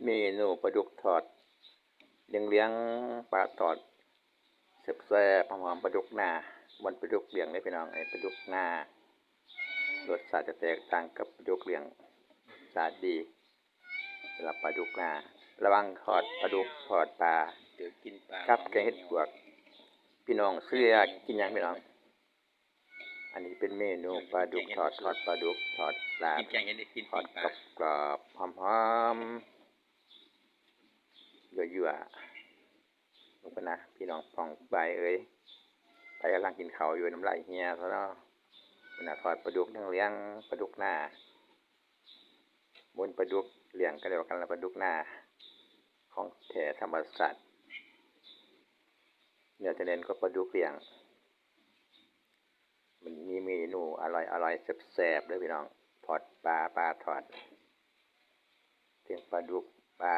เมนูปลาดุกทอดเลี้ยงปลาทอดแซ่บๆหอมๆปลาดุกนาบนปลาดุกเลี้ยงเลยพี่น้องไอ้ปลาดุกนารสชาติจะแตกต่างกับปลาดุกเลี้ยงรสชาติดีสำหรับปลาดุกนาระวังทอดปลาดุกทอดปลาเดี๋ยวกินปลาครับแกงเห็ดปวกพี่น้องเสื้อกินยังพี่น้องอันนี้เป็นเมนูปลาดุกทอดปลาดุกทอดปลาแกงเห็ดกินทอดกรอบๆหอมๆยั่วๆลงไปนะพี่น้องปองใบไปกำลังกินข้าวอยู่น้ำลายเฮียซะเนาะมันทอดปลาดุกเลี้ยงปลาดุกหน้าบนปลาดุกเลี้ยงก็เรียกกันละปลาดุกหน้าของแท้ธรรมชาติเนื้อจะเน้นก็ปลาดุกเลี้ยงมันมีเมนูอร่อยแซ่บๆเลยพี่น้องทอดปลาทอดเพียงปลาดุกปลา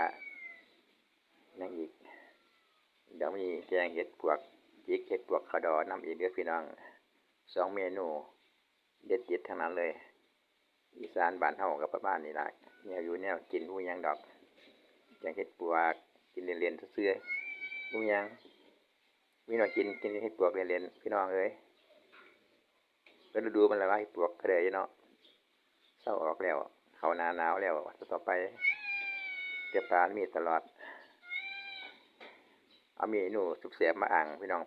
นั่งอีกเดี๋ยวมีแกงเห็ดปวกจิกเห็ดปวกขดอน้ำอีกเด้อพี่น้อง2 เมนูเด็ดทั้งนั้นเลยอีสานบ้านเฮากับประมาณนี้ล่ะแนวอยู่แนวกินหูยังดอกแกงเห็ดปวกกินเล่นๆซื่อๆหูยังมีหน่อยกินเห็ดปวกเล่นๆพี่น้องเอ้ยแล้วดูมันละว่าเห็ดปวกก็ได้เนาะเศร้าออกแล้วเข้าหน้าหนาวแล้วต่อไปเก็บปลามีตลอดเอาเมนูสุกแซ่บมาอ่างพี่น้อง